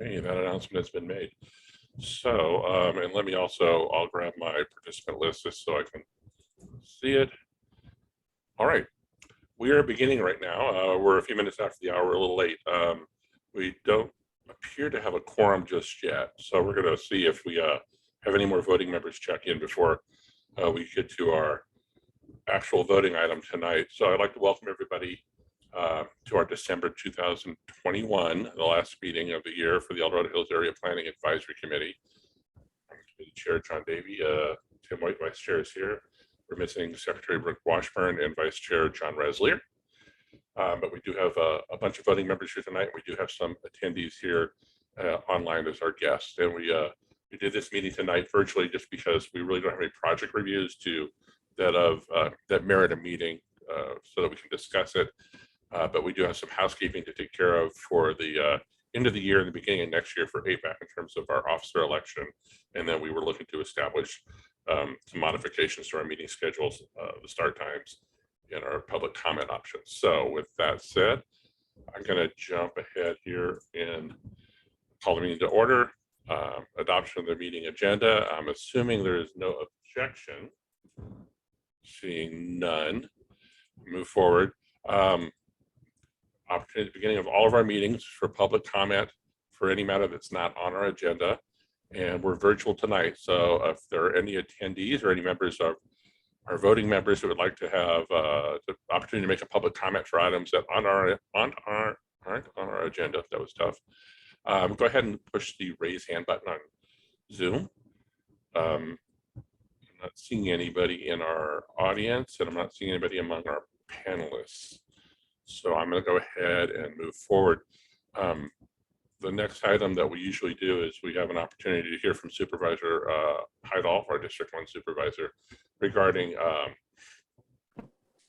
Hey, that announcement has been made. So, and let me also, I'll grab my participant list just so I can see it. All right, we are beginning right now. We're a few minutes after the hour, we're a little late. We don't appear to have a quorum just yet. So we're gonna see if we have any more voting members check in before we get to our actual voting item tonight. So I'd like to welcome everybody to our December 2021, the last meeting of the year for the El Dorado Hills Area Planning Advisory Committee. Committee Chair John Davey, Tim White, Vice Chair, is here. We're missing Secretary Brooke Washburn and Vice Chair John Reslier. But we do have a bunch of voting members here tonight. We do have some attendees here online as our guests. And we did this meeting tonight virtually just because we really don't have any project reviews that merit a meeting so that we can discuss it. But we do have some housekeeping to take care of for the end of the year and the beginning of next year for APAC in terms of our officer election. And then we were looking to establish some modifications to our meeting schedules, the start times, and our public comment options. So with that said, I'm going to jump ahead here and call the meeting to order. Adoption of the meeting agenda. I'm assuming there is no objection. Seeing none, move forward. Opportunity at the beginning of all of our meetings for public comment for any matter that's not on our agenda. And we're virtual tonight. So if there are any attendees or any members of our voting members who would like to have the opportunity to make a public comment for items that aren't on our agenda, if that was tough, go ahead and push the raise hand button on Zoom. I'm not seeing anybody in our audience, and I'm not seeing anybody among our panelists. So I'm going to go ahead and move forward. The next item that we usually do is we have an opportunity to hear from Supervisor Heidolf, our District 1 Supervisor, regarding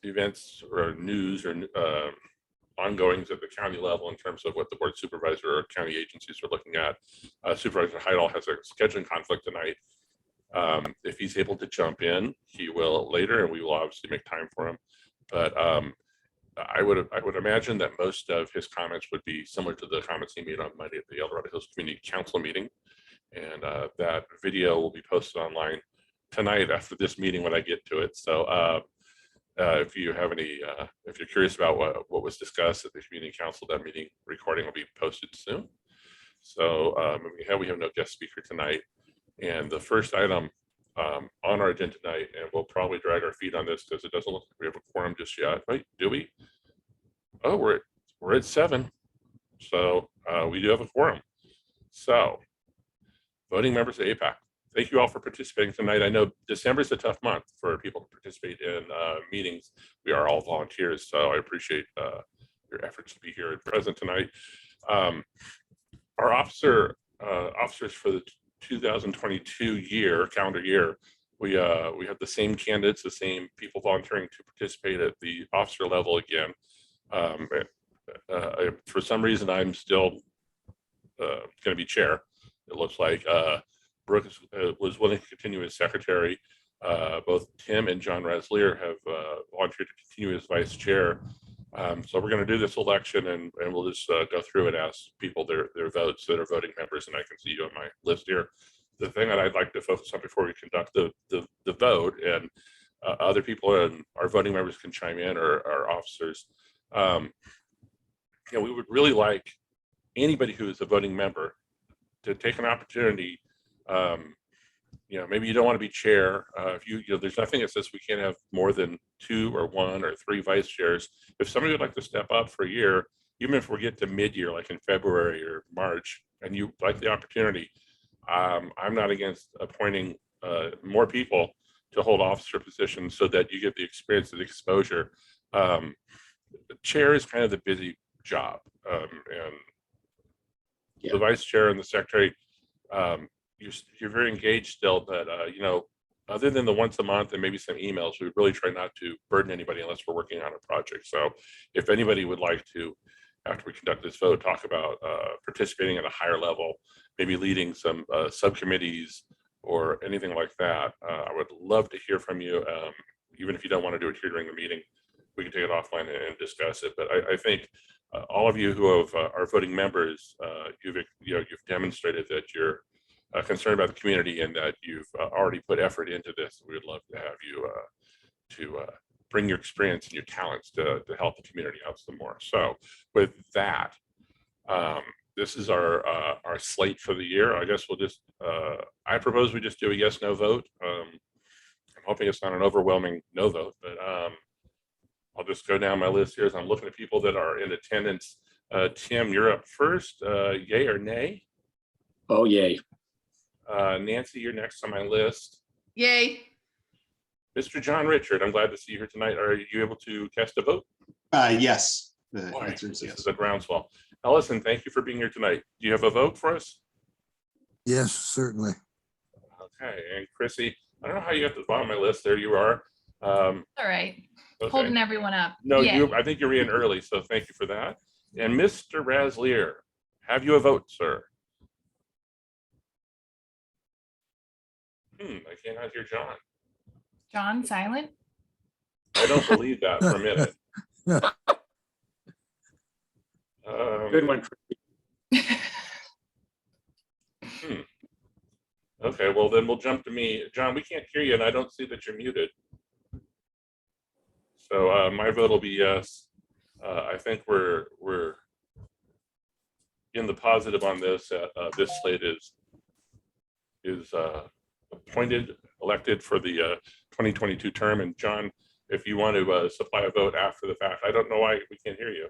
events or news or ongoings at the county level in terms of what the board supervisor or county agencies are looking at. Supervisor Heidolf has a scheduling conflict tonight. If he's able to jump in, he will later, and we will obviously make time for him. But I would imagine that most of his comments would be similar to the comments he made on Monday at the El Dorado Hills Community Council meeting, and that video will be posted online tonight after this meeting when I get to it. So if you have any, if you're curious about what was discussed at the Community Council, that meeting recording will be posted soon. So we have no guest speaker tonight, and the first item on our agenda tonight, and we'll probably drag our feet on this because it doesn't look like we have a quorum just yet. Wait, do we? Oh, we're at 7, so we do have a quorum. So, voting members of APAC, thank you all for participating tonight. I know December is a tough month for people to participate in meetings. We are all volunteers, so I appreciate your efforts to be here and present tonight. Our officers for the 2022 calendar year, we have the same candidates, the same people volunteering to participate at the officer level again. For some reason, I'm still going to be chair. It looks like Brooke was willing to continue as secretary. Both Tim and John Reslier have volunteered to continue as vice chair. So we're going to do this election, and we'll just go through and ask people their votes that are voting members, and I can see you on my list here. The thing that I'd like to focus on before we conduct the vote, and other people and our voting members can chime in, or our officers, we would really like anybody who is a voting member to take an opportunity. Maybe you don't want to be chair. If there's nothing that says we can't have more than 2 or 1 or 3 vice chairs. If somebody would like to step up for a year, even if we get to mid-year, like in February or March, and you like the opportunity, I'm not against appointing more people to hold officer positions so that you get the experience and the exposure. The chair is kind of the busy job, and the vice chair and the secretary, you're very engaged still, but other than the once a month and maybe some emails, we really try not to burden anybody unless we're working on a project. So if anybody would like to, after we conduct this vote, talk about participating at a higher level, maybe leading some subcommittees or anything like that, I would love to hear from you. Even if you don't want to do it here during the meeting, we can take it offline and discuss it. But I think all of you who have, are voting members, you've demonstrated that you're concerned about the community and that you've already put effort into this. We would love to have you to bring your experience and your talents to help the community out some more. So with that, this is our slate for the year. I guess we'll just, I propose we just do a yes, no vote. I'm hoping it's not an overwhelming no vote, but I'll just go down my list here as I'm looking at people that are in attendance. Tim, you're up first. Yay or nay? Oh, yay. Nancy, you're next on my list. Yay. Mr. John Richard, I'm glad to see you here tonight. Are you able to cast a vote? Yes. The Boy, answer is this yes. is a groundswell. Ellison, thank you for being here tonight. Do you have a vote for us? Yes, certainly. Okay, and Chrissy, I don't know how you got to the bottom of my list. There you are. All right. Okay. Holding everyone up. No, Yay. I think you're in early, so thank you for that. And Mr. Raslier, have you a vote, sir? I cannot hear John. John, silent? I don't believe that for a minute. Good one. Okay, well then we'll jump to me. John, we can't hear you and I don't see that you're muted. So my vote will be yes. I think we're in the positive on this. This slate is appointed, elected for the 2022 term. And John, if you want to supply a vote after the fact, I don't know why we can't hear you.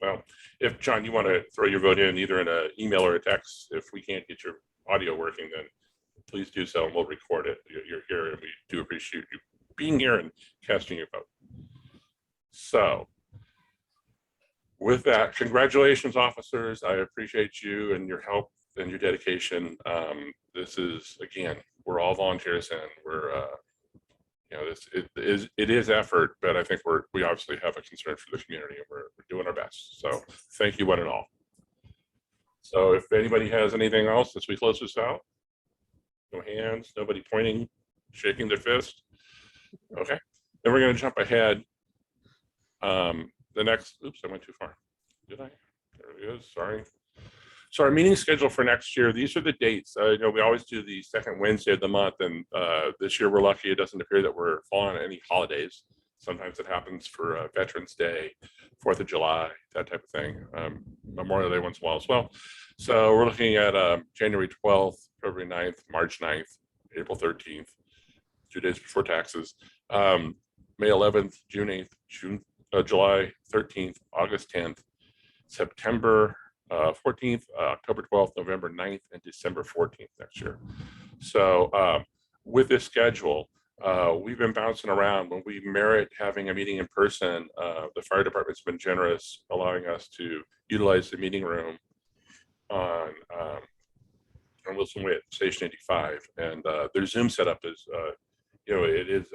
Well, if John, you want to throw your vote in either in an email or a text, if we can't get your audio working, then please do so and we'll record it. You're here and we do appreciate you being here and casting your vote. So with that, congratulations, officers. I appreciate you and your help and your dedication. This is, again, we're all volunteers and we're, you know, it is effort, but I think we obviously have a concern for the community and we're doing our best. So thank you one and all. So if anybody has anything else as we close this out, no hands, nobody pointing, shaking their fist. Okay, then we're going to jump ahead. The next, oops, I went too far. Did I? There it is. Sorry. So our meeting schedule for next year, these are the dates. You know, we always do the second Wednesday of the month, and this year we're lucky it doesn't appear that we're falling on any holidays. Sometimes it happens for Veterans Day, 4th of July, that type of thing. Memorial Day once in a while as well. So we're looking at January 12th, February 9th, March 9th, April 13th, 2 days before taxes, May 11th, June 8th, July 13th, August 10th, September 14th, October 12th, November 9th, and December 14th next year. So with this schedule, we've been bouncing around. When we merit having a meeting in person, the fire department's been generous, allowing us to utilize the meeting room on Wilson Way at Station 85. And their Zoom setup is, you know, it is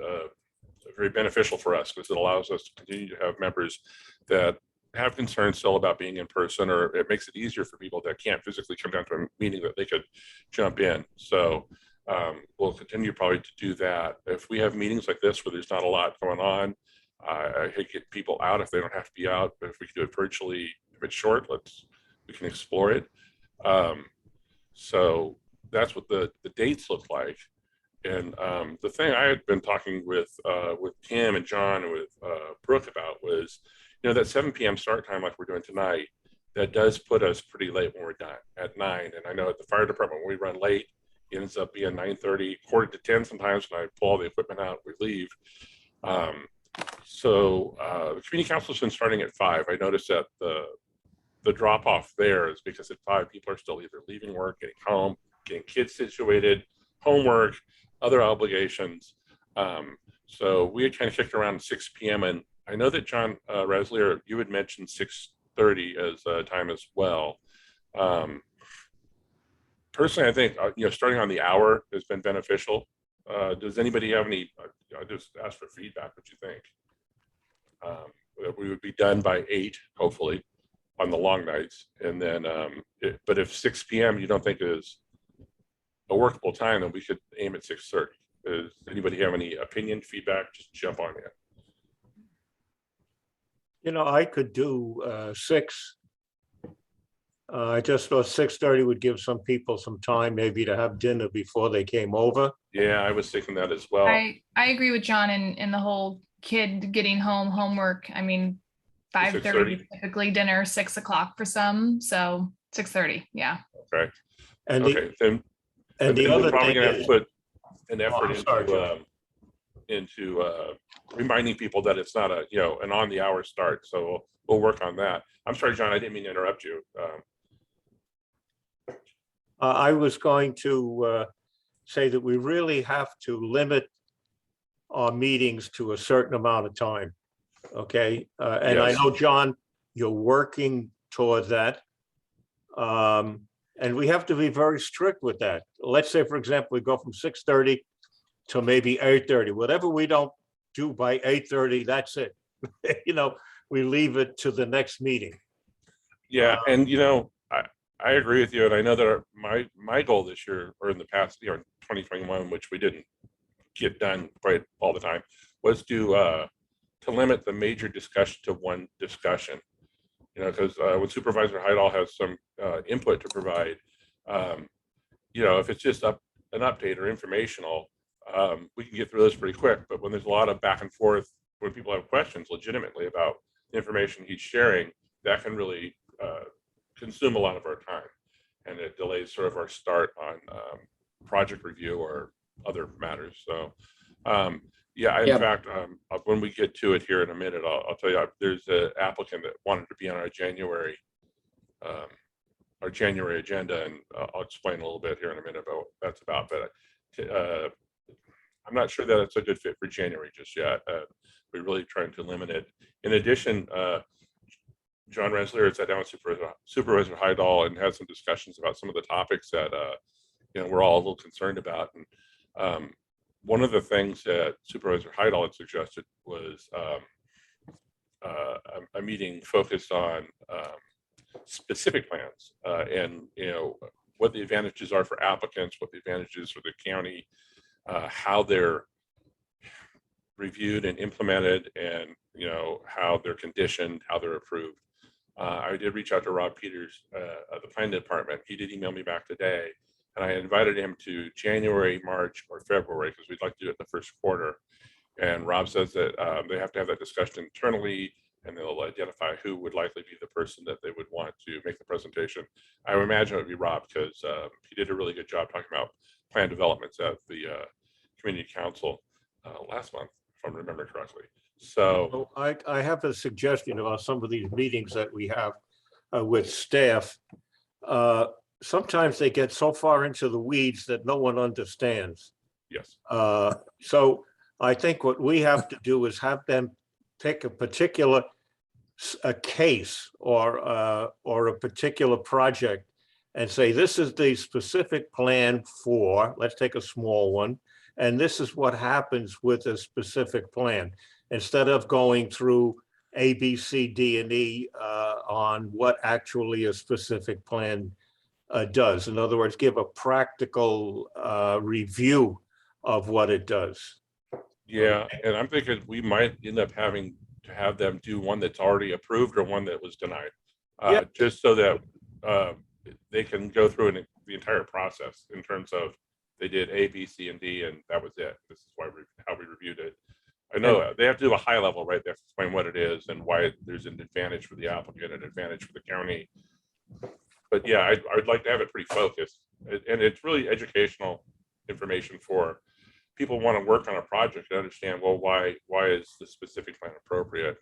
very beneficial for us because it allows us to continue to have members that have concerns still about being in person, or it makes it easier for people that can't physically come down to a meeting that they could jump in. So we'll continue probably to do that. If we have meetings like this where there's not a lot going on, I hate to get people out if they don't have to be out, but if we can do it virtually, if it's short, we can explore it. So that's what the dates look like. And the thing I had been talking with Tim and John and with Brooke about was, you know, that 7 p.m. start time like we're doing tonight, that does put us pretty late when we're done at 9. And I know at the fire department, when we run late, it ends up being 9:30, quarter to 10 sometimes when I pull all the equipment out, we leave. So the community council's been starting at 5. I noticed that the drop off there is because at 5 people are still either leaving work, getting home, getting kids situated, homework, other obligations. So we had kind of kicked around 6 p.m. and I know that John Raslier, you had mentioned 6:30 as time as well. Personally, I think you know, starting on the hour has been beneficial. Does anybody have any? I just ask for feedback. What you think? We would be done by 8, hopefully, on the long nights, and then. But if 6 p.m. you don't think is a workable time, then we could aim at 6:30. Does anybody have any opinion, feedback? Just jump on in. I could do 6. I just thought 6:30 would give some people some time maybe to have dinner before they came over. Yeah, I was thinking that as well. I agree with John in the whole kid getting home, homework. I mean, 5:30 6:30? typically dinner, 6 o'clock for some, so 6:30, yeah. Okay, And okay, then and the then we're other probably thing gonna have to is, put an effort I'm sorry, John. into reminding people that it's not an on the hour start. So we'll work on that. I'm sorry, John, I didn't mean to interrupt you. I was going to say that we really have to limit our meetings to a certain amount of time. Okay, and I Yes. know, John, you're working toward that. And we have to be very strict with that. Let's say, for example, we go from 6:30 to maybe 8:30. Whatever we don't do by 8:30, that's it. We leave it to the next meeting. Yeah, and I agree with you, and I know that my goal this year, or in the past, 2021, which we didn't get done quite all the time, was to limit the major discussion to one discussion. Because when Supervisor Heidel has some input to provide, if it's just an update or informational, we can get through this pretty quick. But when there's a lot of back and forth, when people have questions legitimately about the information he's sharing, that can really consume a lot of our time, and it delays sort of our start on project review or other matters. So in Yeah. fact, when we get to it here in a minute, I'll tell you, there's an applicant that wanted to be on our January agenda, and I'll explain a little bit here in a minute about what that's about. But I'm not sure that it's a good fit for January just yet. We're really trying to limit it. In addition, John Rensselaer sat down with Supervisor Heidel and had some discussions about some of the topics that we're all a little concerned about. And one of the things that Supervisor Heidel had suggested was a meeting focused on specific plans and what the advantages are for applicants, what the advantages for the county, how they're reviewed and implemented, and how they're conditioned, how they're approved. I did reach out to Rob Peters of the planning department. He did email me back today, and I invited him to January, March, or February, because we'd like to do it in the first quarter. And Rob says that they have to have that discussion internally, and they'll identify who would likely be the person that they would want to make the presentation. I would imagine it would be Rob, because he did a really good job talking about plan developments at the community council last month, if I'm remembering correctly. So I have a suggestion about some of these meetings that we have with staff. Sometimes they get so far into the weeds that no one understands. yes, So I think what we have to do is have them pick a particular case or a particular project and say, this is the specific plan for, let's take a small one, and this is what happens with a specific plan, instead of going through A, B, C, D, and E on what actually a specific plan does. In other words, give a practical review of what it does. yeah, and I'm thinking we might end up having to have them do one that's already approved or one that was denied, just so that they can go through the entire process in terms of they did A, B, C, and D, and that was it. This is how we reviewed it. I know they have to do a high level, right? They have to explain what it is and why there's an advantage for the applicant, an advantage for the county. But yeah, I'd like to have it pretty focused, and it's really educational information for people who want to work on a project and understand, well, why is the specific plan appropriate?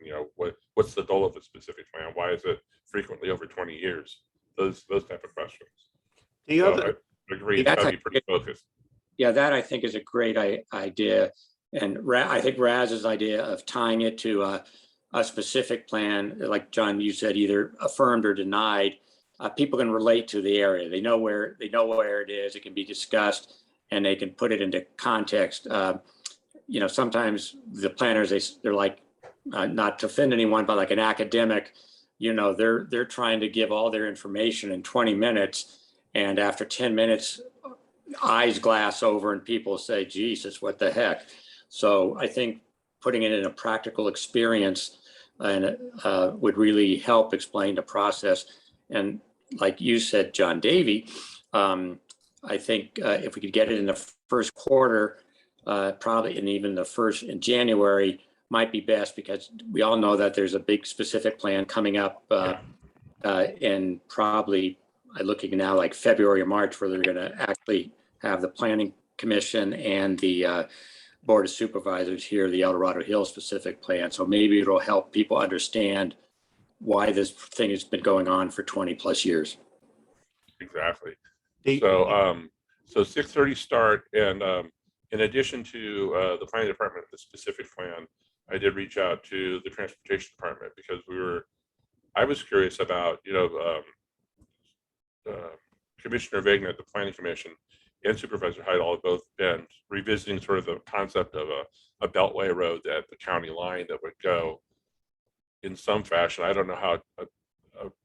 What's the goal of a specific plan? Why is it frequently over 20 years? Those type of questions. The So other, I agree, it's got to be pretty focused. Yeah, that I think is a great idea. And I think Raz's idea of tying it to a specific plan, like John, you said, either affirmed or denied, people can relate to the area. They know where it is. It can be discussed, and they can put it into context. Sometimes the planners, they're like, not to offend anyone, but like an academic, they're trying to give all their information in 20 minutes. And after 10 minutes, eyes glass over and people say, Jesus, what the heck? So I think putting it in a practical experience and would really help explain the process. And like you said, John Davy, I think if we could get it in the first quarter, probably, and even the first in January might be best, because we all know that there's a big specific plan coming up and probably looking now like February or March, where they're going to actually have the planning commission and the board of supervisors here, the El Dorado Hills specific plan. So maybe it'll help people understand why this thing has been going on for 20 plus years. Exactly. The- So 6:30 start, and in addition to the planning department, the specific plan, I did reach out to the transportation department, because I was curious about, Commissioner Vagna at the Planning Commission and Supervisor Heidel have both been revisiting sort of the concept of a beltway road at the county line that would go in some fashion. I don't know how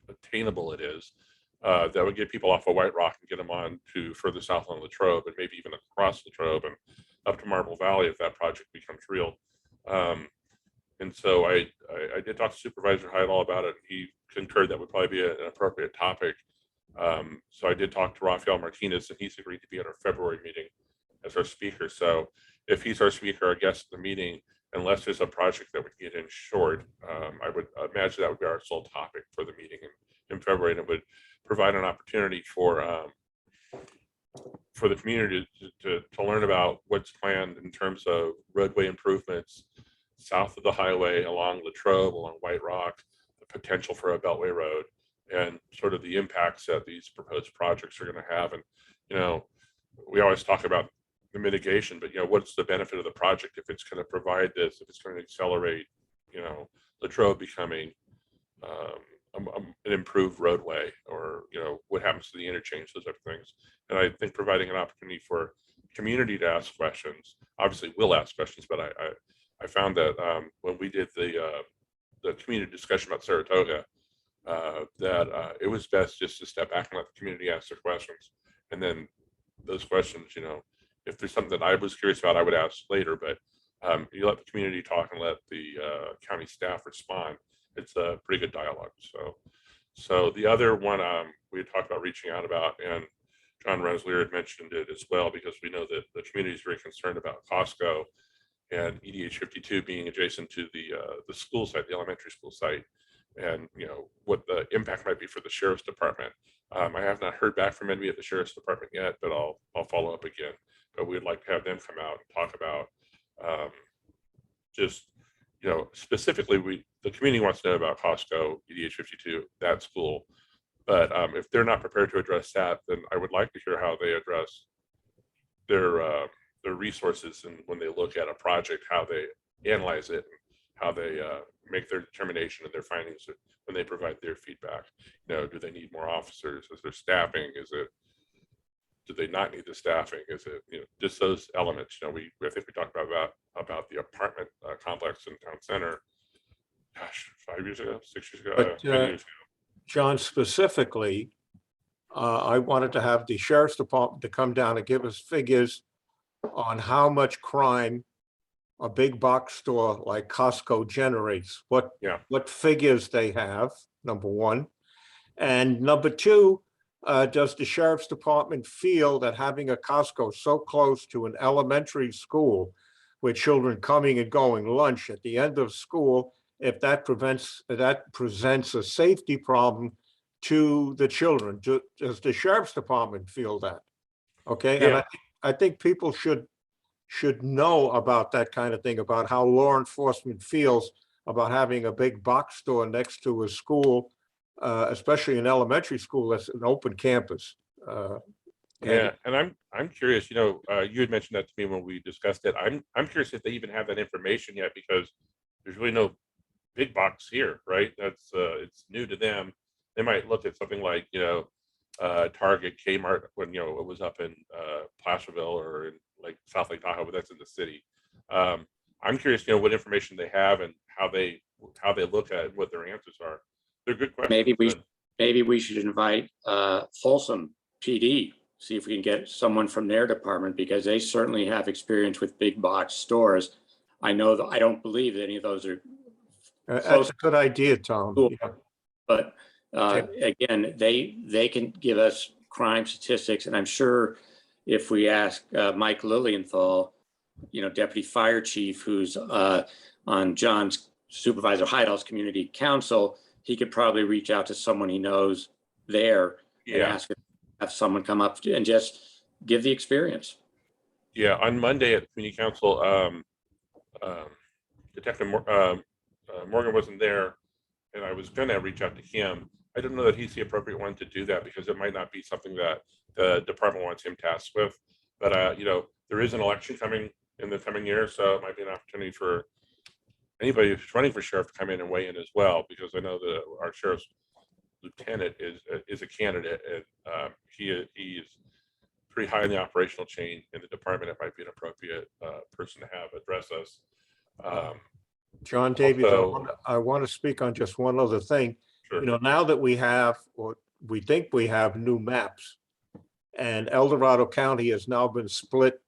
attainable it is. That would get people off of White Rock and get them on to further south on Latrobe, and maybe even across Latrobe and up to Marble Valley if that project becomes real. And so I did talk to Supervisor Heidel about it. He concurred that would probably be an appropriate topic. So I did talk to Rafael Martinez, and he's agreed to be at our February meeting as our speaker. So if he's our speaker or guest at the meeting, unless there's a project that would get in short, I would imagine that would be our sole topic for the meeting in February, and it would provide an opportunity for the community to learn about what's planned in terms of roadway improvements south of the highway, along Latrobe, along White Rock, the potential for a beltway road, and sort of the impacts that these proposed projects are going to have. And, we always talk about the mitigation, but, what's the benefit of the project if it's going to provide this, if it's going to accelerate, Latrobe becoming an improved roadway, or, what happens to the interchange, those type of things. And I think providing an opportunity for community to ask questions, obviously we'll ask questions, but I found that when we did the community discussion about Saratoga, that it was best just to step back and let the community ask their questions. And then those questions, if there's something that I was curious about, I would ask later, but you let the community talk and let the county staff respond. It's a pretty good dialogue. So the other one we had talked about reaching out about, and John Rensselaer had mentioned it as well, because we know that the community is very concerned about Costco and EDH 52 being adjacent to the school site, the elementary school site, and what the impact might be for the sheriff's department. I have not heard back from anybody at the sheriff's department yet, but I'll follow up again. But we'd like to have them come out and talk about just specifically, the community wants to know about Costco, EDH 52, that school. But if they're not prepared to address that, then I would like to hear how they address their resources, and when they look at a project, how they analyze it, and how they make their determination and their findings when they provide their feedback. Do they need more officers? Is there staffing? Do they not need the staffing? Is it just those elements? I think we talked about the apartment complex in town center. Gosh, 5 years ago, 6 years ago, But, 10 years ago. John, specifically, I wanted to have the sheriff's department to come down and give us figures on how much crime a big box store like Costco generates, what figures they have, number one. And number two, does the sheriff's department feel that having a Costco so close to an elementary school with children coming and going lunch at the end of school, if that presents a safety problem to the children? Does the sheriff's department feel that? Okay, Yeah. And I think people should know about that kind of thing, about how law enforcement feels about having a big box store next to a school, especially an elementary school that's an open campus. Yeah, and I'm curious. You had mentioned that to me when we discussed it. I'm curious if they even have that information yet, because there's really no big box here, right? That's it's new to them. They might look at something like Target, Kmart when it was up in Placerville or in like South Lake Tahoe, but that's in the city. I'm curious, what information they have and how they look at it, what their answers are. They're good questions. Maybe we should invite Folsom PD, see if we can get someone from their department, because they certainly have experience with big box stores. I know that I don't believe that any of those are That's a good idea, Tom. Cool. Yeah. But Okay. again, they can give us crime statistics, and I'm sure if we ask Mike Lilienthal, Deputy Fire Chief, who's on John's Supervisor Heidel's Community Council, he could probably reach out to someone he knows there and Yeah, ask, have someone come up and just give the experience. yeah. On Monday at Community Council, Detective Morgan wasn't there, and I was gonna reach out to him. I don't know that he's the appropriate one to do that because it might not be something that the department wants him tasked with. But there is an election coming in the coming year, so it might be an opportunity for anybody who's running for sheriff to come in and weigh in as well, because I know that our sheriff's lieutenant is a candidate, and he is pretty high in the operational chain in the department. It might be an appropriate person to have address us. John Davies, Also- I want to speak on just one other thing. Sure. Now that we have, or we think we have new maps, and El Dorado County has now been split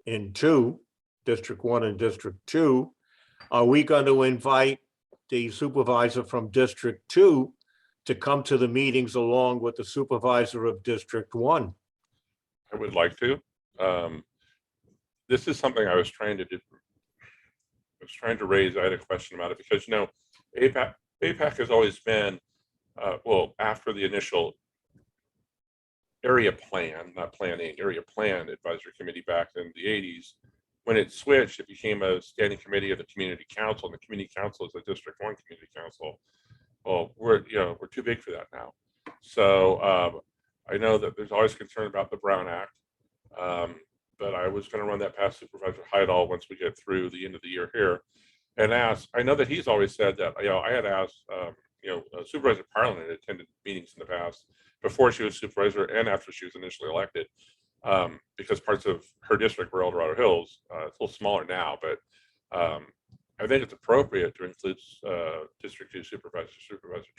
in two, District 1 and District 2, are we going to invite the supervisor from District 2 to come to the meetings along with the supervisor of District 1? I would like to. This is something I was trying to do. I was trying to raise. I had a question about it because APAC has always been after the initial area plan, not planning, area plan advisory committee back in the 80s. When it switched, it became a standing committee of the community council, and the community council is a District 1 community council. Well, we're too big for that now. So I know that there's always concern about the Brown Act, but I was going to run that past Supervisor Heidel once we get through the end of the year here, and ask. I know that he's always said that. I had asked. Supervisor Parlin had attended meetings in the past before she was supervisor and after she was initially elected, because parts of her district were El Dorado Hills. It's a little smaller now, but I think it's appropriate to include District 2 Supervisor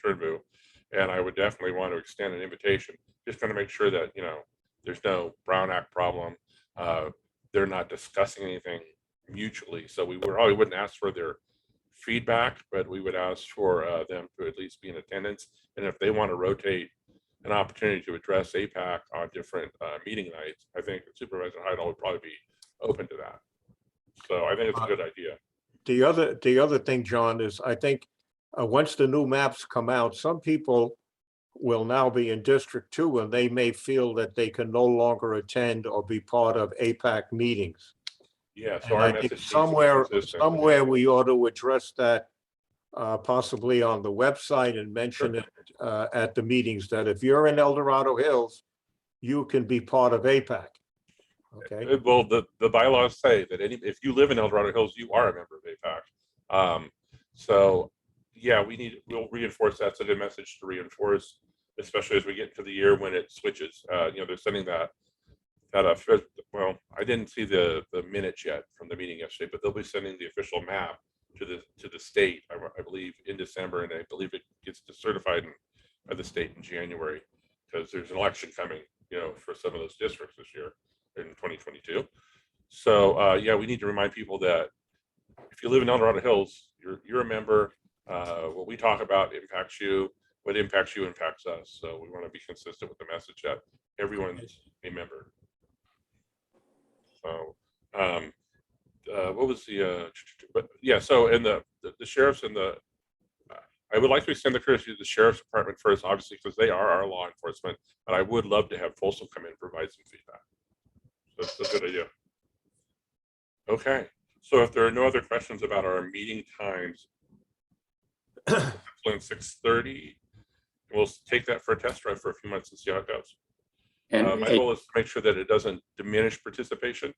Turnbull, and I would definitely want to extend an invitation, just going to make sure that there's no Brown Act problem. They're not discussing anything mutually, so we probably wouldn't ask for their feedback, but we would ask for them to at least be in attendance, and if they want to rotate an opportunity to address APAC on different meeting nights, I think Supervisor Heidel would probably be open to that. So I think it's a good idea. The other thing, John, is I think once the new maps come out, some people will now be in District 2 and they may feel that they can no longer attend or be part of APAC meetings. Yeah, so And our I think message needs to be consistent. somewhere we ought to address that possibly on the website and mention it at the meetings, that if you're in El Dorado Hills, you can be part of APAC. Okay. Well, the bylaws say that if you live in El Dorado Hills, you are a member of APAC. So yeah, we'll reinforce that. It's a good message to reinforce, especially as we get into the year when it switches. They're sending that well, I didn't see the minutes yet from the meeting yesterday, but they'll be sending the official map to the state, I believe, in December, and I believe it gets certified by the state in January, because there's an election coming, for some of those districts this year in 2022. So yeah, we need to remind people that if you live in El Dorado Hills, you're a member. What we talk about impacts you. What impacts you impacts us. So we want to be consistent with the message that everyone's a member. So what was but yeah, so in the sheriffs and I would like to extend the courtesy to the sheriff's department first, obviously, because they are our law enforcement, but I would love to have Folsom come in and provide some feedback. That's a good idea. Okay, so if there are no other questions about our meeting times, 6:30, we'll take that for a test drive for a few months and see how it goes. And My goal is to make sure that it doesn't diminish participation.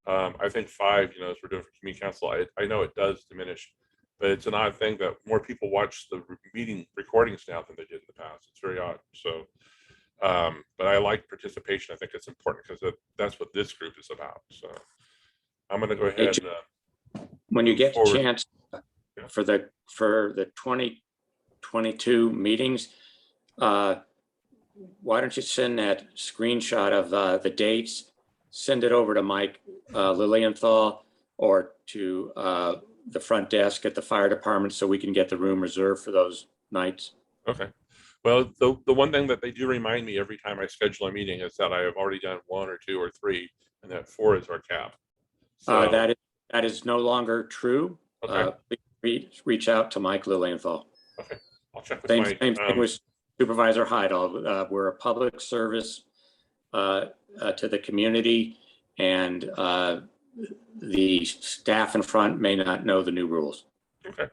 I think 5, as we're doing for community council, I know it does diminish, but it's an odd thing that more people watch the meeting recordings now than they did in the past. It's very odd. So, but I like participation. I think it's important because that's what this group is about. So I'm going to go ahead and when you get a forward. chance for the 2022 meetings, why don't you send that screenshot of the dates, send it over to Mike Lilienthal or to the front desk at the fire department so we can get the room reserved for those nights. Okay. Well, the one thing that they do remind me every time I schedule a meeting is that I have already done 1 or 2 or 3, and that 4 is our cap. So, That is no longer true. okay, Please reach out to Mike Lilienthal. okay. I'll check with Same Mike. thing with Supervisor Heidel. We're a public service to the community, and the staff in front may not know the new rules. Okay,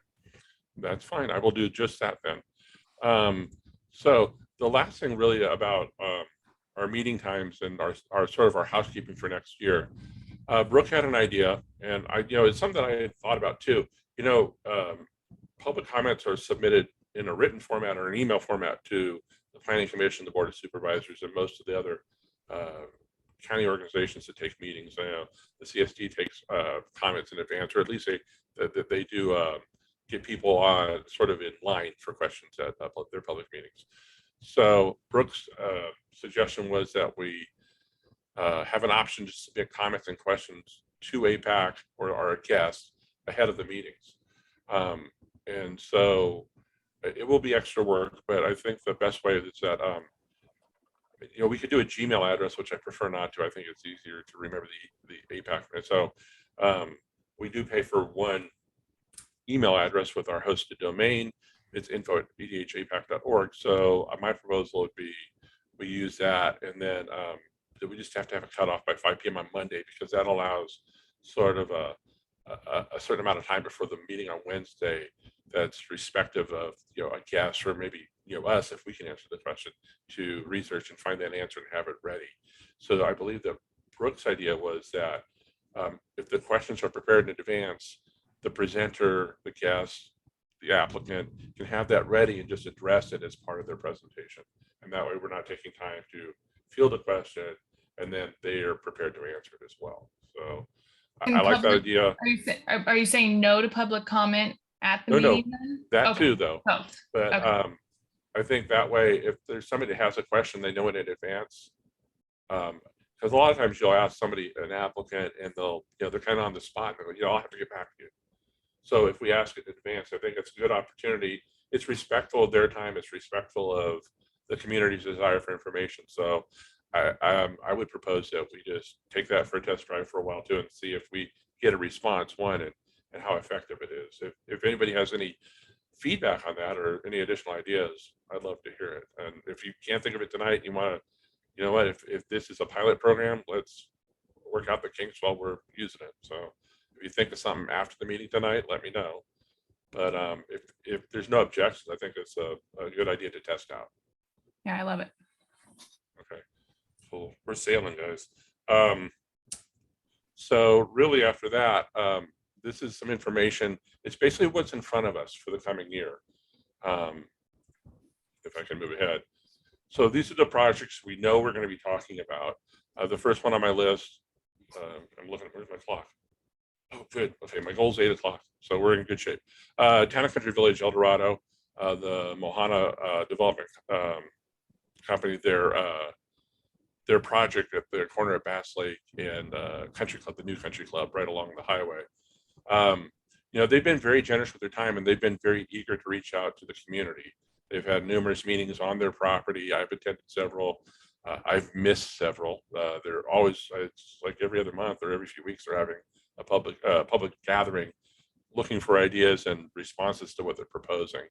that's fine. I will do just that then. So the last thing really about our meeting times and our sort of our housekeeping for next year. Brooke had an idea, and it's something I had thought about too. Public comments are submitted in a written format or an email format to the Planning Commission, the Board of Supervisors, and most of the other county organizations that take meetings. The CSD takes comments in advance, or at least they do get people on sort of in line for questions at their public meetings. So Brooke's suggestion was that we have an option to submit comments and questions to APAC or our guests ahead of the meetings. And so it will be extra work, but I think the best way is that, we could do a Gmail address, which I prefer not to. I think it's easier to remember the APAC. And so we do pay for one email address with our hosted domain. It's info@bdhapac.org. So my proposal would be we use that, and then we just have to have a cutoff by 5 p.m. on Monday, because that allows sort of a certain amount of time before the meeting on Wednesday that's respective of a guest, or maybe us, if we can answer the question, to research and find that answer and have it ready. So I believe that Brooke's idea was that if the questions are prepared in advance, the presenter, the guest, the applicant can have that ready and just address it as part of their presentation. And that way we're not taking time to field a question and then they are prepared to answer it as well. So I like that idea. Are you saying no to public comment at the meeting? Then? That Okay. too, though. Oh, but okay. I think that way, if there's somebody that has a question, they know it in advance. Because a lot of times you'll ask somebody, an applicant, and they're kind of on the spot. And they'll I'll have to get back to you. So if we ask it in advance, I think it's a good opportunity. It's respectful of their time. It's respectful of the community's desire for information. So I would propose that we just take that for a test drive for a while too, and see if we get a response, and how effective it is. If anybody has any feedback on that or any additional ideas, I'd love to hear it. And if you can't think of it tonight, you want to, you know what, if this is a pilot program, let's work out the kinks while we're using it. So if you think of something after the meeting tonight, let me know. But if there's no objections, I think it's a good idea to test out. Yeah, I love it. Okay, cool. We're sailing, guys. So really after that, this is some information. It's basically what's in front of us for the coming year. If I can move ahead. So these are the projects we know we're going to be talking about. The first one on my list, I'm looking at, where's my clock? Oh, good. Okay, my goal is 8 o'clock. So we're in good shape. Town and Country Village, El Dorado, the Mohana Development Company, their project at the corner of Bass Lake and Country Club, the new Country Club right along the highway. They've been very generous with their time, and they've been very eager to reach out to the community. They've had numerous meetings on their property. I've attended several. I've missed several. They're always, it's like every other month or every few weeks, they're having a public gathering looking for ideas and responses to what they're proposing.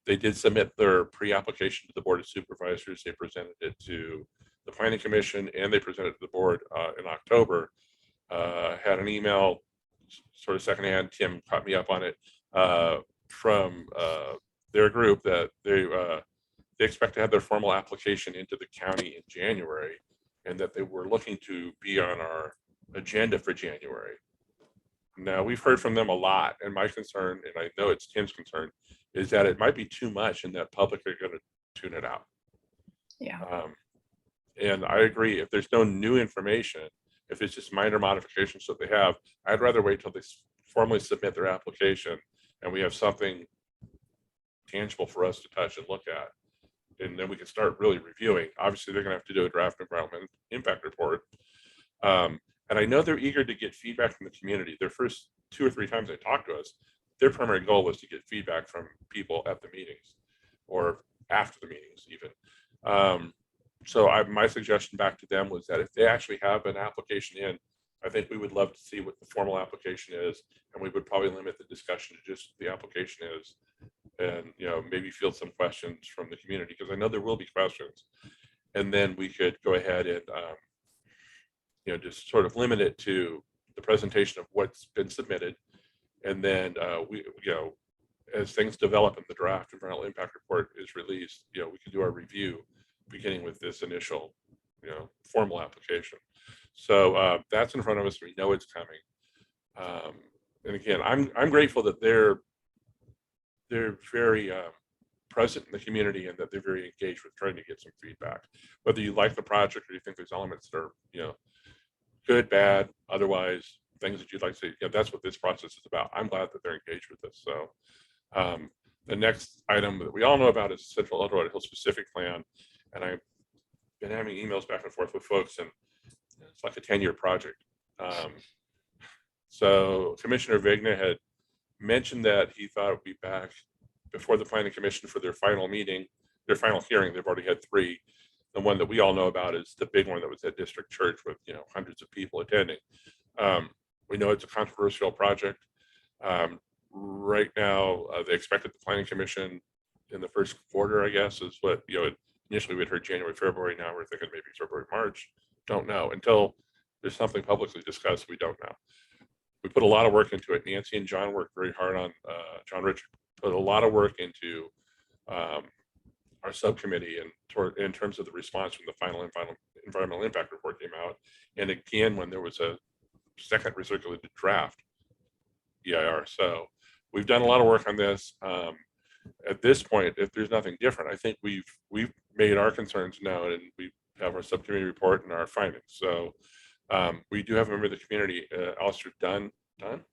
They did submit their pre-application to the Board of Supervisors. They presented it to the Planning Commission, and they presented it to the board in October. Had an email sort of secondhand, Tim caught me up on it, from their group that they expect to have their formal application into the county in January, and that they were looking to be on our agenda for January. Now, we've heard from them a lot, and my concern, and I know it's Tim's concern, is that it might be too much and that public are going to tune it out. Yeah. And I agree, if there's no new information, if it's just minor modifications that they have, I'd rather wait till they formally submit their application and we have something tangible for us to touch and look at. And then we can start really reviewing. Obviously, they're going to have to do a draft environmental impact report. And I know they're eager to get feedback from the community. Their first 2 or 3 times they talked to us, their primary goal was to get feedback from people at the meetings or after the meetings even. My suggestion back to them was that if they actually have an application in, I think we would love to see what the formal application is, and we would probably limit the discussion to just the application is, and maybe field some questions from the community, because I know there will be questions, and then we could go ahead and just sort of limit it to the presentation of what's been submitted, and then as things develop and the draft environmental impact report is released, we can do our review beginning with this initial formal application. So that's in front of us. We know it's coming. And again, I'm grateful that they're very present in the community and that they're very engaged with trying to get some feedback. Whether you like the project or you think there's elements that are good, bad, otherwise things that you'd like to see, that's what this process is about. I'm glad that they're engaged with this. So the next item that we all know about is Central El Dorado Hill Specific Plan, and I've been having emails back and forth with folks, and it's like a 10-year project. So Commissioner Vigna had mentioned that he thought it would be back before the Planning Commission for their final meeting, their final hearing. They've already had 3. The one that we all know about is the big one that was at District Church with hundreds of people attending. We know it's a controversial project. Right now, they expected the Planning Commission in the first quarter, I guess, is what initially we'd heard January, February. Now we're thinking maybe February, March. Don't know. Until there's something publicly discussed, we don't know. We put a lot of work into it. Nancy and John worked very hard on, John Richard put a lot of work into our subcommittee and in terms of the response when the final environmental impact report came out. And again, when there was a second recirculated draft EIR. So we've done a lot of work on this. At this point, if there's nothing different, I think we've made our concerns known, and we have our subcommittee report and our findings. So we do have a member of the community, Alistair Dunn. I'm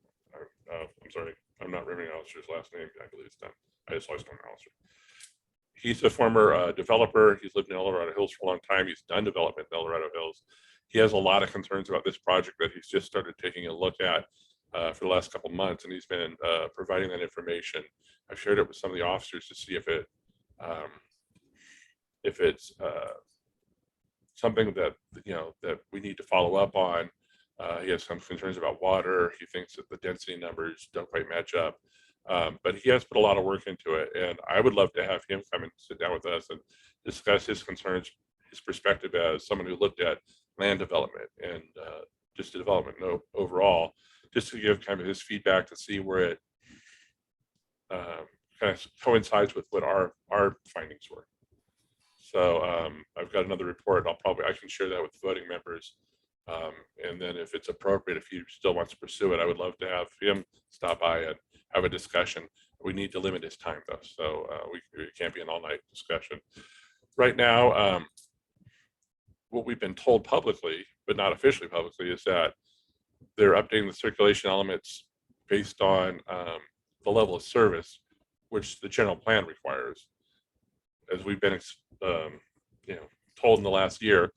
sorry, I'm not remembering Alistair's last name. I believe it's Dunn. I just lost on Alistair. He's a former developer. He's lived in El Dorado Hills for a long time. He's done development in El Dorado Hills. He has a lot of concerns about this project that he's just started taking a look at for the last couple of months, and he's been providing that information. I've shared it with some of the officers to see if it's something that that we need to follow up on. He has some concerns about water. He thinks that the density numbers don't quite match up, but he has put a lot of work into it, and I would love to have him come and sit down with us and discuss his concerns, his perspective as someone who looked at land development and just the development overall, just to give kind of his feedback to see where it kind of coincides with what our findings were. So I've got another report. I can share that with voting members. And then if it's appropriate, if he still wants to pursue it, I would love to have him stop by and have a discussion. We need to limit his time though. So we can't be an all-night discussion. Right now, what we've been told publicly, but not officially publicly, is that they're updating the circulation elements based on the level of service, which the general plan requires. As we've been told in the last year,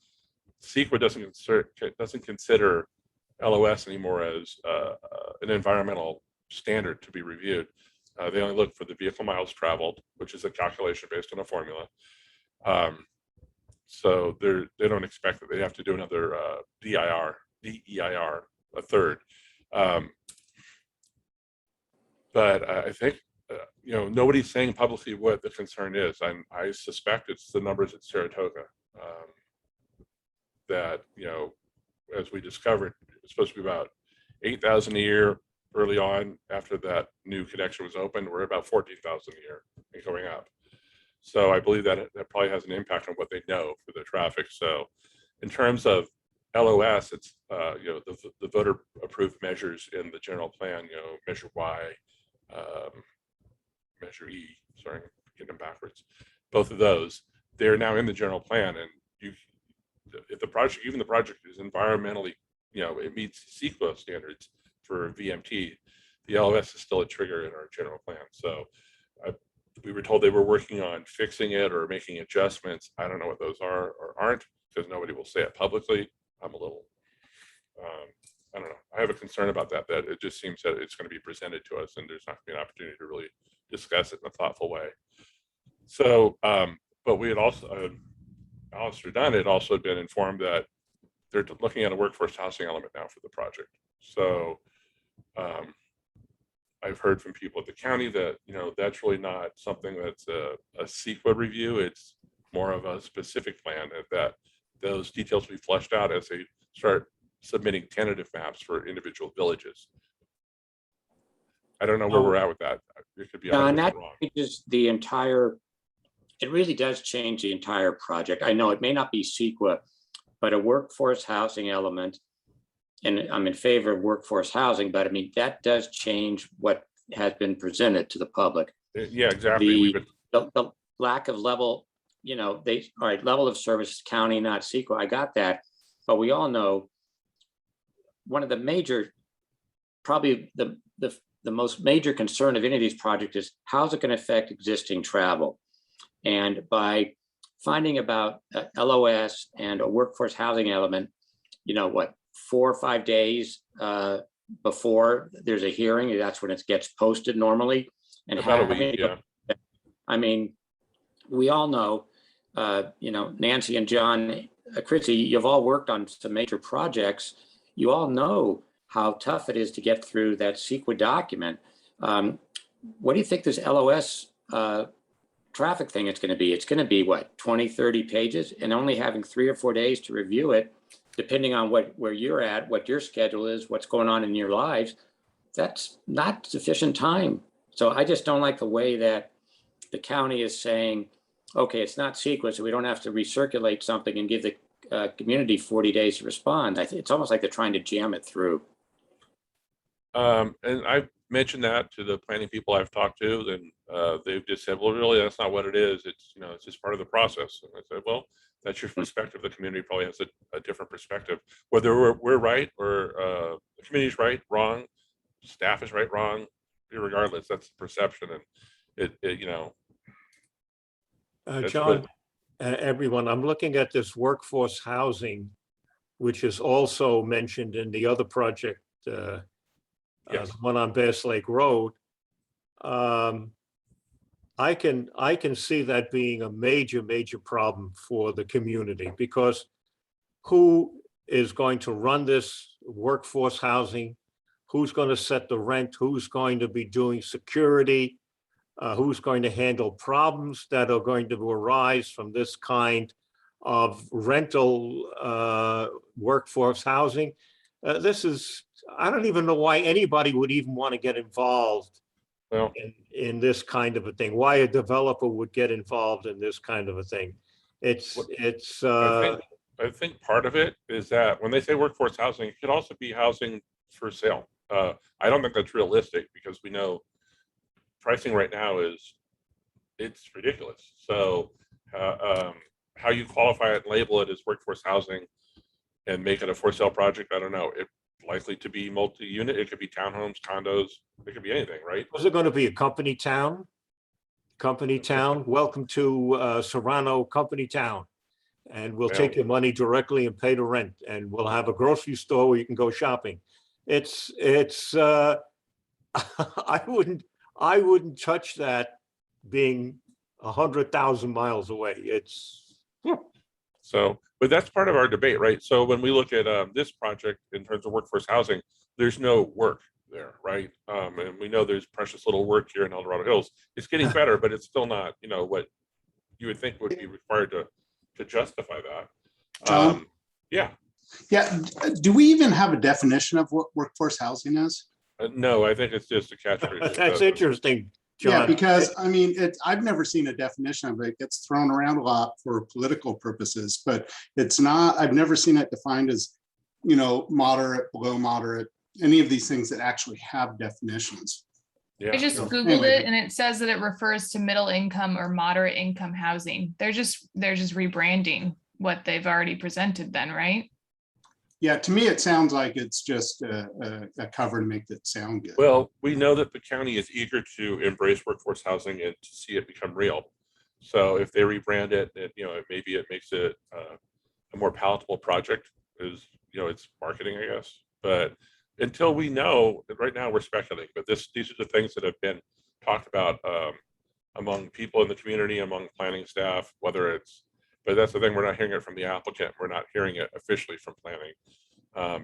CEQA doesn't consider LOS anymore as an environmental standard to be reviewed. They only look for the vehicle miles traveled, which is a calculation based on a formula. So they don't expect that they have to do another DEIR, a third. But I think nobody's saying publicly what the concern is, and I suspect it's the numbers at Saratoga. That as we discovered, it's supposed to be about 8,000 a year early on. After that new connection was opened, we're about 14,000 a year and going up. So I believe that that probably has an impact on what they know for the traffic. So in terms of LOS, it's the voter approved measures in the general plan, measure Y, measure E, sorry, getting them backwards. Both of those, they're now in the general plan, and if the project, even the project is environmentally, it meets CEQA standards for VMT, the LOS is still a trigger in our general plan. So we were told they were working on fixing it or making adjustments. I don't know what those are or aren't, because nobody will say it publicly. I'm a little I don't know. I have a concern about that, that it just seems that it's going to be presented to us and there's not going to be an opportunity to really discuss it in a thoughtful way. So, but we had also, Alistair Dunn had also been informed that they're looking at a workforce housing element now for the project. So I've heard from people at the county that, you know, that's really not something that's a CEQA review. It's more of a specific plan, that those details will be fleshed out as they start submitting tentative maps for individual villages. I don't know where we're at with that. It could be And 100% that wrong. changes the entire, it really does change the entire project. I know it may not be CEQA, but a workforce housing element, and I'm in favor of workforce housing, but I mean, that does change what has been presented to the public. Yeah, exactly. The lack of level, you know, all right, level of service, county, not CEQA, I got that. But we all know one of the major, probably the most major concern of any of these projects is how's it going to affect existing travel? And by finding about LOS and a workforce housing element, you know, what, 4 or 5 days before there's a hearing, that's when it gets posted normally. And About a week, yeah. I mean, we all know, you know, Nancy and John, Chrissy, you've all worked on some major projects. You all know how tough it is to get through that CEQA document. What do you think this LOS traffic thing is going to be? It's going to be what, 20, 30 pages, and only having 3 or 4 days to review it, depending on where you're at, what your schedule is, what's going on in your lives. That's not sufficient time. So I just don't like the way that the county is saying, okay, it's not CEQA, so we don't have to recirculate something and give the community 40 days to respond. It's almost like they're trying to jam it through. And I've mentioned that to the planning people I've talked to, and they've just said, well, really, that's not what it is. It's, you know, it's just part of the process. And I said, well, that's your perspective. The community probably has a different perspective. Whether we're right or the community's right, wrong, staff is right, wrong, regardless, that's perception. And it you know. John, everyone, I'm looking at this workforce housing, which is also mentioned in the other project, Yes. the one on Bass Lake Road. I can see that being a major problem for the community, because who is going to run this workforce housing? Who's going to set the rent? Who's going to be doing security? Who's going to handle problems that are going to arise from this kind of rental workforce housing? I don't even know why anybody would even want to get involved in this kind of a thing. Why a developer would get involved in this kind of a thing. I think part of it is that when they say workforce housing, it could also be housing for sale. I don't think that's realistic, because we know pricing right now it's ridiculous. So how you qualify it and label it as workforce housing and make it a for sale project, I don't know. It's likely to be multi-unit. It could be townhomes, condos, it could be anything, right? Was it going to be a company town? Company town, welcome to Serrano Company Town. And we'll take your money directly and pay the rent, and we'll have a grocery store where you can go shopping. I wouldn't touch that being 100,000 miles away. So, but that's part of our debate, right? So when we look at this project in terms of workforce housing, there's no work there, right? And we know there's precious little work here in El Dorado Hills. It's getting better, but it's still not, you know, what you would think would be required to justify that. John? Yeah. Do we even have a definition of what workforce housing is? No, I think it's just a catchphrase. That's interesting, John. Yeah, because I mean, I've never seen a definition of it. It gets thrown around a lot for political purposes, but it's not, I've never seen it defined as, you know, moderate, below moderate, any of these things that actually have definitions. Yeah. I just Googled it, and it says that it refers to middle income or moderate income housing. They're just rebranding what they've already presented then, right? Yeah, to me, it sounds like it's just a cover to make it sound good. Well, we know that the county is eager to embrace workforce housing and to see it become real. So if they rebrand it, you know, maybe it makes it a more palatable project, is, you know, it's marketing, I guess. But until we know, right now we're speculating, but these are the things that have been talked about among people in the community, among planning staff, whether it's, but that's the thing, we're not hearing it from the applicant. We're not hearing it officially from planning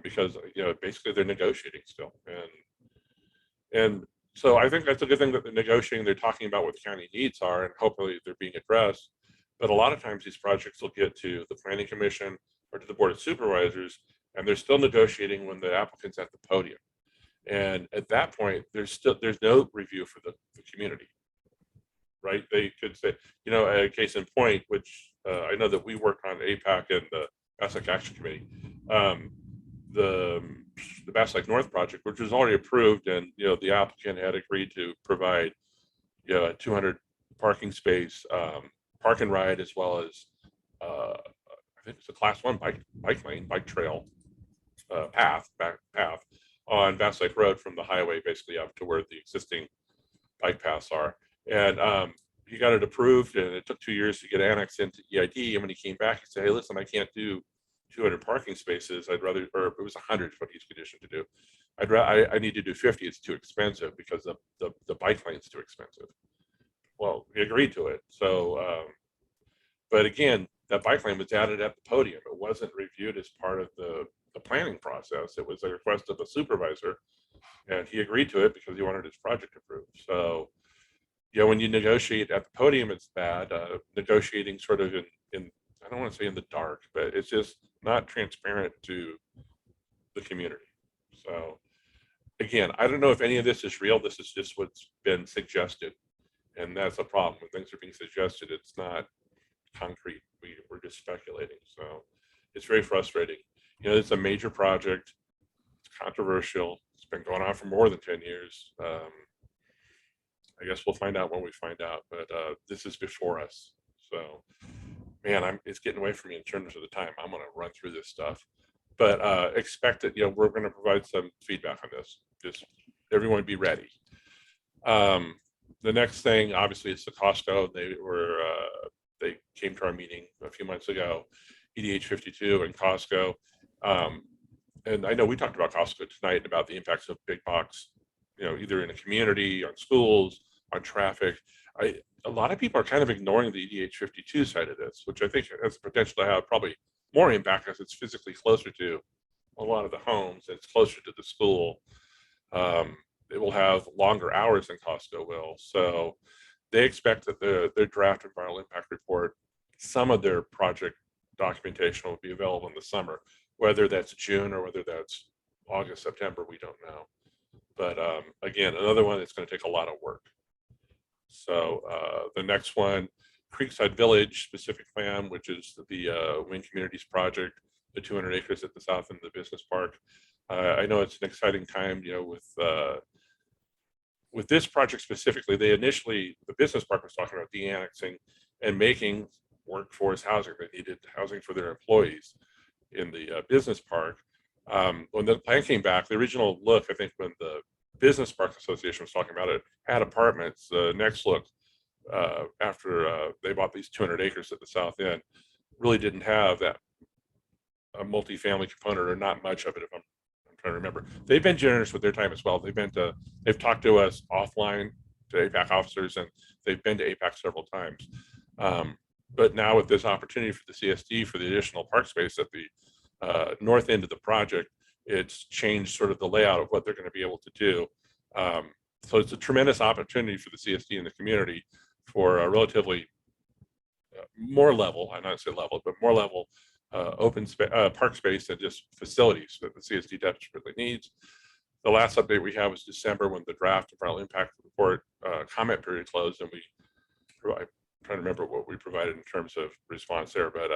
because, basically they're negotiating still. And so I think that's a good thing that they're negotiating. They're talking about what the county needs are, and hopefully they're being addressed. But a lot of times these projects will get to the planning commission or to the board of supervisors, and they're still negotiating when the applicant's at the podium. And at that point, there's no review for the community, right? They could say, a case in point, which I know that we worked on APAC and the APAC Action Committee, the Bass Lake North project, which was already approved, and the applicant had agreed to provide a 200 parking space park and ride, as well as I think it's a class 1 bike trail path on Bass Lake Road from the highway basically up to where the existing bike paths are. And he got it approved, and it took 2 years to get annexed into EID. And when he came back, he said, "Hey, listen, I can't do 200 parking spaces. I'd rather," or it was 100 is what he's conditioned to do. I need to do 50. It's too expensive because the bike lane's too expensive. Well, we agreed to it. So, but again, that bike lane was added at the podium. It wasn't reviewed as part of the planning process. It was a request of the supervisor, and he agreed to it because he wanted his project approved. So, when you negotiate at the podium, it's bad. Negotiating sort of in I don't want to say in the dark, but it's just not transparent to the community. So again, I don't know if any of this is real. This is just what's been suggested. And that's a problem. When things are being suggested, it's not concrete. We're just speculating. So it's very frustrating. It's a major project. It's controversial. It's been going on for more than 10 years. I guess we'll find out when we find out, but this is before us. So, man, it's getting away from me in terms of the time. I'm going to run through this stuff, but expect that, we're going to provide some feedback on this. Just everyone be ready. The next thing, obviously, is the Costco. They came to our meeting a few months ago, EDH 52 and Costco. And I know we talked about Costco tonight, about the impacts of big box, either in a community, on schools, on traffic. A lot of people are kind of ignoring the EDH 52 side of this, which I think has the potential to have probably more impact because it's physically closer to a lot of the homes. It's closer to the school. It will have longer hours than Costco will. So they expect that their draft environmental impact report, some of their project documentation will be available in the summer, whether that's June or whether that's August, September, we don't know. But again, another one that's going to take a lot of work. So the next one, Creekside Village specific plan, which is the Wind Communities project, the 200 acres at the south end of the business park. I know it's an exciting time, with this project specifically. The business park was talking about de-annexing and making workforce housing. They needed housing for their employees in the business park. When the plan came back, the original look, I think when the Business Park Association was talking about it, had apartments. The next look, after they bought these 200 acres at the south end, really didn't have that a multifamily component, or not much of it, if I'm trying to remember. They've been generous with their time as well. They've talked to us offline, to APAC officers, and they've been to APAC several times. But now with this opportunity for the CSD for the additional park space at the north end of the project, it's changed sort of the layout of what they're going to be able to do. So it's a tremendous opportunity for the CSD and the community for a relatively more level, I not say level, but more level open park space and just facilities that the CSD desperately needs. The last update we have was December, when the draft environmental impact report comment period closed, and I'm trying to remember what we provided in terms of response there, but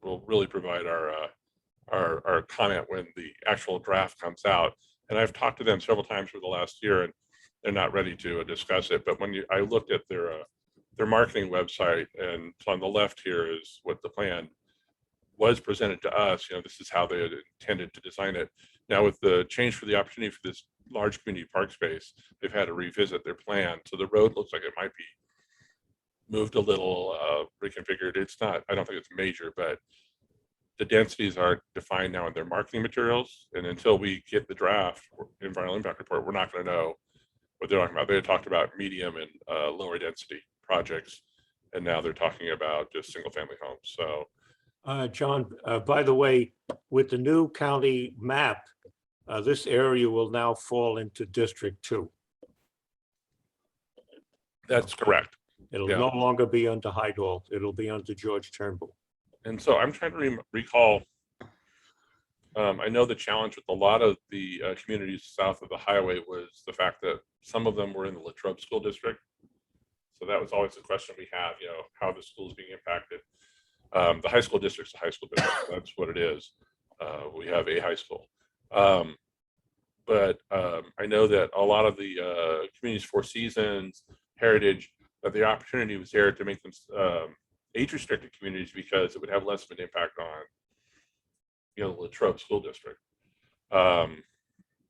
we'll really provide our comment when the actual draft comes out. And I've talked to them several times for the last year, and they're not ready to discuss it. But when I looked at their marketing website, and so on the left here is what the plan was presented to us. This is how they had intended to design it. Now, with the change for the opportunity for this large community park space, they've had to revisit their plan. So the road looks like it might be moved a little, reconfigured. It's not, I don't think it's major, but The densities are defined now in their marketing materials, and until we get the draft environmental impact report, we're not going to know what they're talking about. They talked about medium and lower density projects, and now they're talking about just single family homes. So, John, by the way, with the new county map, this area will now fall into District 2. that's correct. It'll Yeah. no longer be under Hydol. It'll be under George Turnbull. And so I'm trying to recall. I know the challenge with a lot of the communities south of the highway was the fact that some of them were in the Latrobe School District. So that was always the question we have, how the school is being impacted. The high school district's a high school district. That's what it is. We have a high school. But I know that a lot of the communities, Four Seasons, Heritage, that the opportunity was there to make them age-restricted communities because it would have less of an impact on, the Latrobe School District.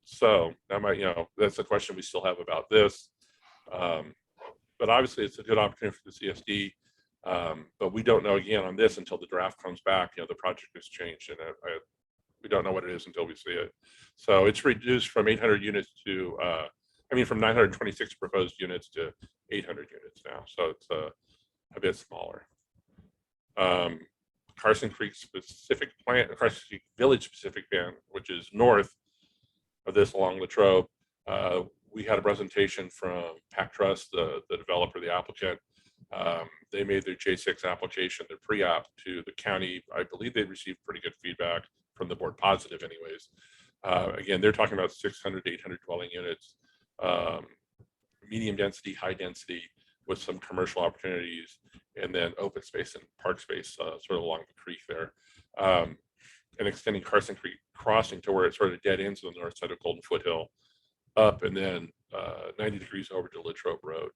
So that might, that's the question we still have about this. But obviously, it's a good opportunity for the CSD. But we don't know again on this until the draft comes back. The project has changed, and we don't know what it is until we see it. So it's reduced from 800 units to, from 926 proposed units to 800 units now. So it's a bit smaller. Carson Creek specific plant, Carson Creek Village specific plan, which is north of this along Latrobe. We had a presentation from PAC Trust, the developer, the applicant. They made their J6 application, their pre-app to the county. I believe they received pretty good feedback from the board, positive anyways. Again, they're talking about 600 to 800 dwelling units, medium density, high density, with some commercial opportunities, and then open space and park space sort of along the creek there. And extending Carson Creek crossing to where it sort of dead ends on the north side of Golden Foothill up, and then 90 degrees over to Latrobe Road.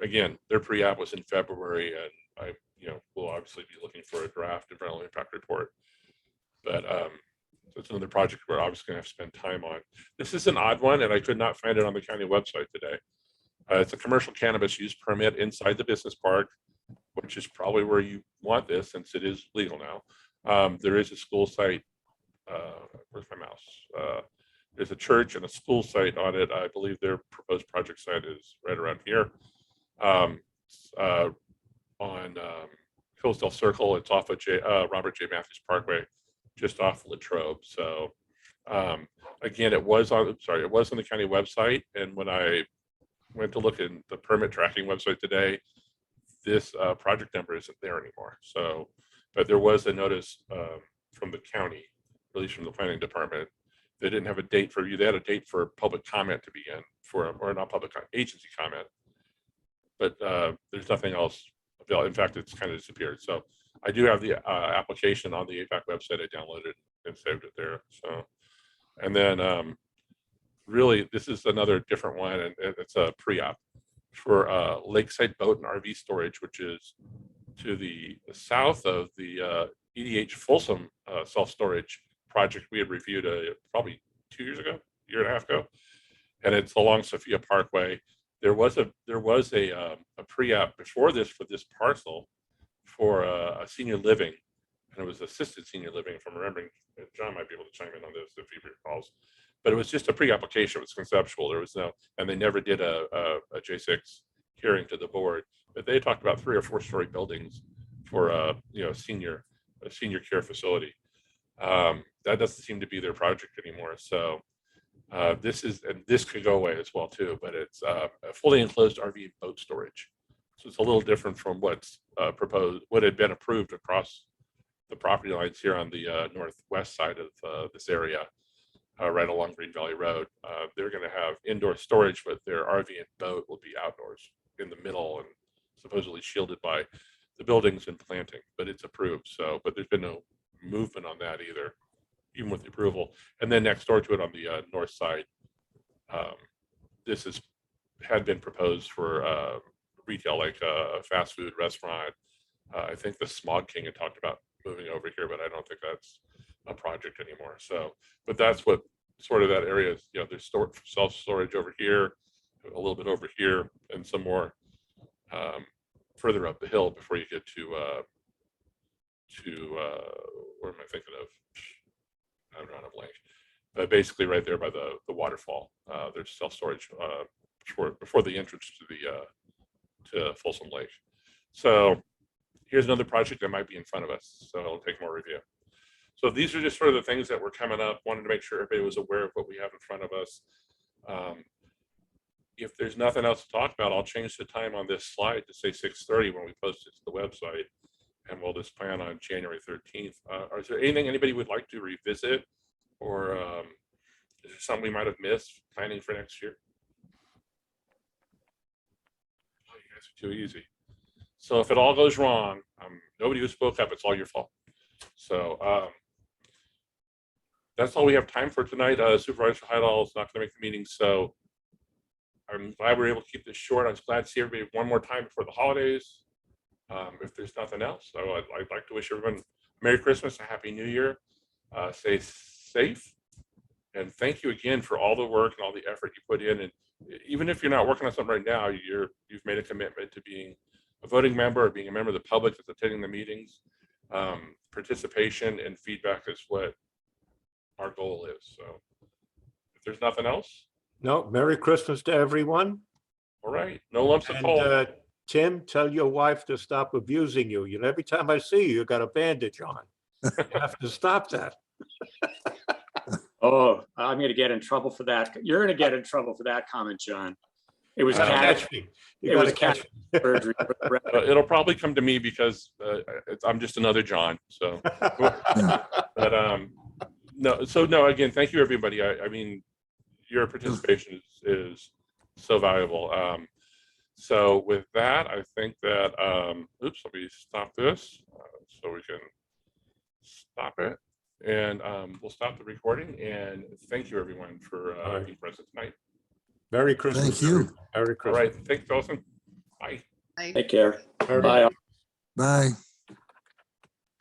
Again, their pre-app was in February, and we'll obviously be looking for a draft environmental impact report. But it's another project we're obviously going to have to spend time on. This is an odd one, and I could not find it on the county website today. It's a commercial cannabis use permit inside the business park, which is probably where you want this since it is legal now. There is a school site. Where's my mouse? There's a church and a school site on it. I believe their proposed project site is right around here on Hillsdale Circle. It's off of Robert J. Matthews Parkway, just off Latrobe. So again, it was on the county website, and when I went to look at the permit tracking website today, this project number isn't there anymore. So, but there was a notice from the county, released from the planning department. They didn't have a date for review. They had a date for public comment to begin or not public agency comment, but there's nothing else available. In fact, it's kind of disappeared. So I do have the application on the APAC website. I downloaded and saved it there. So, and then really, this is another different one, and it's a pre-op for Lakeside Boat and RV Storage, which is to the south of the EDH Folsom self-storage project we had reviewed probably 2 years ago, year and a half ago, and it's along Sophia Parkway. There was a pre-app before this for this parcel for a senior living, and it was assisted senior living, if I'm remembering. John might be able to chime in on this if he recalls, but it was just a pre-application. It was conceptual. There was no, and they never did a J6 hearing to the board, but they talked about 3 or 4 story buildings for a senior care facility. That doesn't seem to be their project anymore. So this could go away as well too, but it's a fully enclosed RV and boat storage. So it's a little different from what's proposed, what had been approved across the property lines here on the northwest side of this area, right along Green Valley Road. They're going to have indoor storage, but their RV and boat will be outdoors in the middle and supposedly shielded by the buildings and planting, but it's approved. So, but there's been no movement on that either, even with the approval. And then next door to it on the north side, this had been proposed for retail, like a fast food restaurant. I think the Smog King had talked about moving over here, but I don't think that's a project anymore. So, but that's what sort of that area is. There's self-storage over here, a little bit over here, and some more further up the hill before you get to What am I thinking of? I'm drawing a blank. But basically right there by the waterfall, there's self-storage before the entrance to the to Folsom Lake. So here's another project that might be in front of us. So it'll take more review. So these are just sort of the things that were coming up. Wanted to make sure everybody was aware of what we have in front of us. If there's nothing else to talk about, I'll change the time on this slide to say 6:30 when we post it to the website, and we'll just plan on January 13th. Is there anything anybody would like to revisit, or is there something we might have missed planning for next year? Oh, you guys are too easy. So if it all goes wrong, nobody who spoke up, it's all your fault. So that's all we have time for tonight. Supervisor Heidel is not going to make the meeting, so I'm glad we were able to keep this short. I was glad to see everybody one more time before the holidays. If there's nothing else, I'd like to wish everyone Merry Christmas, a Happy New Year. Stay safe, and thank you again for all the work and all the effort you put in. And even if you're not working on something right now, you've made a commitment to being a voting member or being a member of the public that's attending the meetings. Participation and feedback is what our goal is. So if there's nothing else, No, Merry Christmas to everyone. all right, no lumps of coal. And Tim, tell your wife to stop abusing you. You know, every time I see you, you got a bandage on. You have to stop that. Oh, I'm going to get in trouble for that. You're going to get in trouble for that comment, John. It was Catch me. You it was gotta catch cat surgery. It'll probably come to me because I'm just another John. So, but no. Again, thank you, everybody. I mean, your participation is so valuable. So with that, I think that oops, let me stop this so we can stop it, and we'll stop the recording. And thank you, everyone, for being present tonight. Merry Christmas. Thank you. Merry All Christmas. right, thanks, Dawson. Bye. Take care. Merry- Bye. Bye.